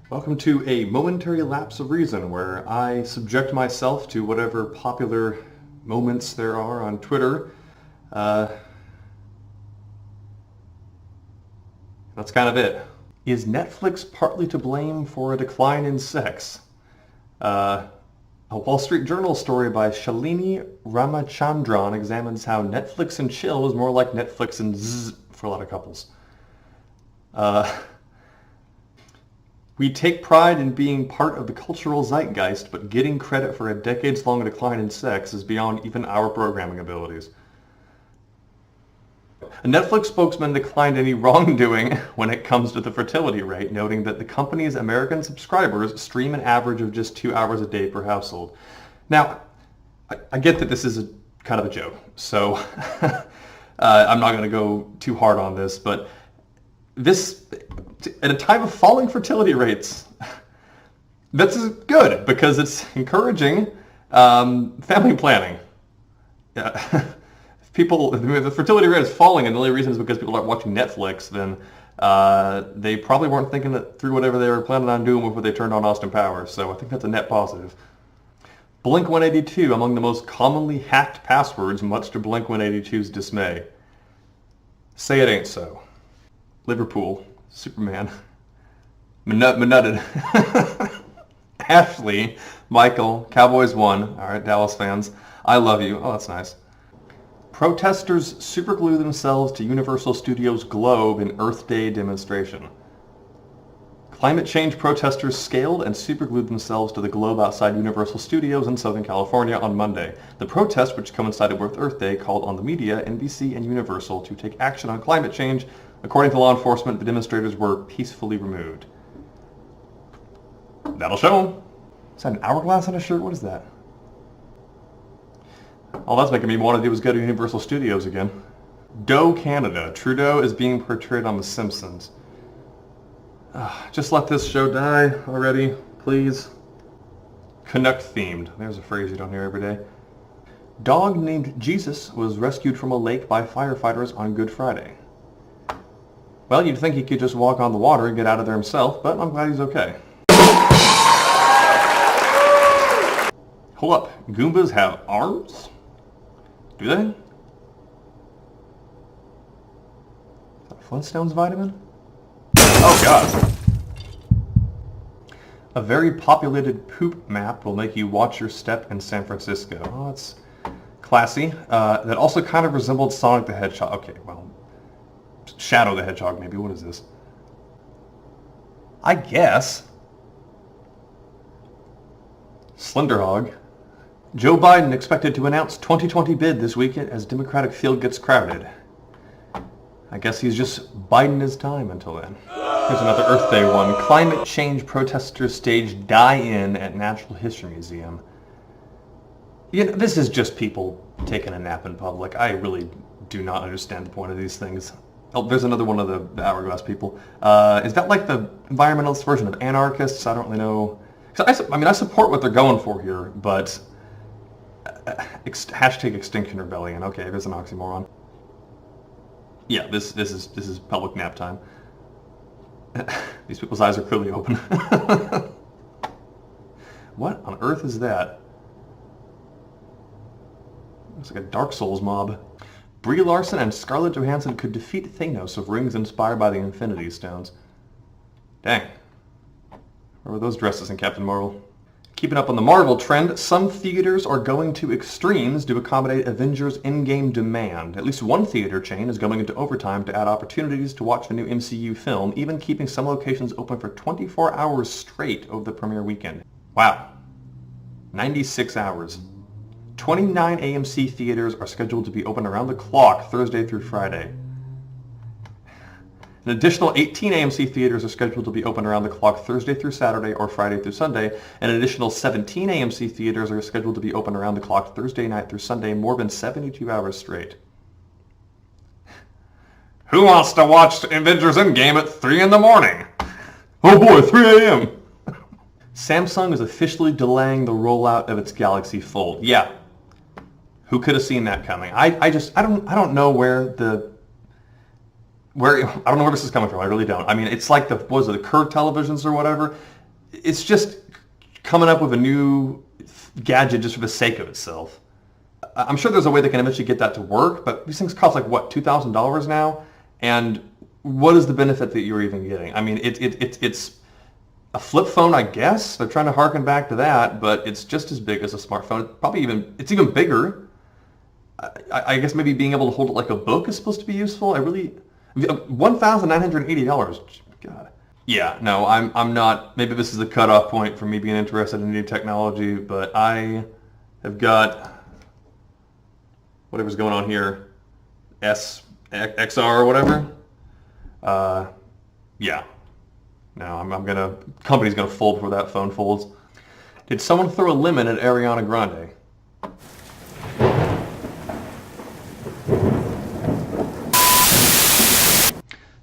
Welcome to a momentary lapse of reason where I subject myself to whatever popular moments there are on Twitter. That's kind of it. Is Netflix partly to blame for a decline in sex? A Wall Street Journal story by Shalini Ramachandran examines how Netflix and chill is more like Netflix and zzz for a lot of couples. We take pride in being part of the cultural zeitgeist, but getting credit for a decades-long decline in sex is beyond even our programming abilities. A Netflix spokesman declined any wrongdoing when it comes to the fertility rate, noting that the company's American subscribers stream an average of just 2 hours a day per household. Now, I get that this is kind of a joke, so I'm not going to go too hard on this, but this, at a time of falling fertility rates, this is good because it's encouraging family planning. If the fertility rate is falling and the only reason is because people aren't watching Netflix, then they probably weren't thinking it through whatever they were planning on doing before they turned on Austin Powers. So I think that's a net positive. Blink-182 among the most commonly hacked passwords, much to Blink-182's dismay. Say it ain't so. Liverpool, Superman, Manutted, Ashley, Michael, Cowboys won. All right, Dallas fans, I love you. Oh, that's nice. Protesters superglue themselves to Universal Studios globe in Earth Day demonstration. Climate change protesters scaled and superglued themselves to the globe outside Universal Studios in Southern California on Monday. The protest, which coincided with Earth Day, called on the media, NBC, and Universal to take action on climate change. According to law enforcement, the demonstrators were peacefully removed. That'll show them. Is that an hourglass on a shirt? What is that? All that's making me want to do is go to Universal Studios again. Doe Canada. Trudeau is being portrayed on The Simpsons. Just let this show die already, please. Canuck themed. There's a phrase you don't hear every day. Dog named Jesus was rescued from a lake by firefighters on Good Friday. Well, you'd think he could just walk on the water and get out of there himself, but I'm glad he's okay. Hold up. Goombas have arms? Do they? Is that a Flintstones vitamin? Oh god. A very populated poop map will make you watch your step in San Francisco. Oh, that's classy. That also kind of resembled Sonic the Hedgehog. Okay, well, Shadow the Hedgehog maybe. What is this? I guess. Slenderhog. Joe Biden expected to announce 2020 bid this weekend as Democratic field gets crowded. I guess he's just biding his time until then. Here's another Earth Day one. Climate change protesters stage die-in at Natural History Museum. You know, this is just people taking a nap in public. I really do not understand the point of these things. Oh, there's another one of the hourglass people. Is that like the environmentalist version of anarchists? I don't really know. I mean, I support what they're going for here, but hashtag Extinction Rebellion. Okay, there's an oxymoron. Yeah, this is public nap time. These people's eyes are clearly open. What on earth is that? Looks like a Dark Souls mob. Brie Larson and Scarlett Johansson could defeat Thanos of rings inspired by the Infinity Stones. Dang. Where were those dresses in Captain Marvel? Keeping up on the Marvel trend, some theaters are going to extremes to accommodate Avengers in-game demand. At least one theater chain is going into overtime to add opportunities to watch the new MCU film, even keeping some locations open for 24 hours straight over the premiere weekend. Wow. 96 hours. 29 AMC theaters are scheduled to be open around the clock Thursday through Friday. An additional 18 AMC theaters are scheduled to be open around the clock Thursday through Saturday or Friday through Sunday. An additional 17 AMC theaters are scheduled to be open around the clock Thursday night through Sunday, more than 72 hours straight. Who wants to watch Avengers Endgame at 3 in the morning? Oh boy, 3 a.m. Samsung is officially delaying the rollout of its Galaxy Fold. Yeah. Who could have seen that coming? I don't know where I don't know where this is coming from. I really don't. I mean, it's like the curved televisions or whatever. it's just coming up with a new gadget just for the sake of itself. I'm sure there's a way they can eventually get that to work, but these things cost like, what, $2,000 now? And what is the benefit that you're even getting? I mean, it's a flip phone, I guess. They're trying to harken back to that, but it's just as big as a smartphone. It's even bigger. I guess maybe being able to hold it like a book is supposed to be useful. $1,980. God. Yeah, no, I'm not. Maybe this is the cutoff point for me being interested in new technology, but I have got whatever's going on here, XR or whatever. Yeah. No, company's gonna fold before that phone folds. Did someone throw a lemon at Ariana Grande?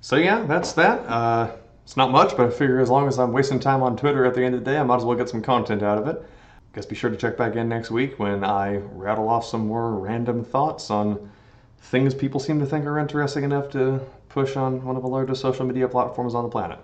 So yeah, that's that. It's not much, but I figure as long as I'm wasting time on Twitter at the end of the day, I might as well get some content out of it. Guess be sure to check back in next week when I rattle off some more random thoughts on things people seem to think are interesting enough to push on one of the largest social media platforms on the planet.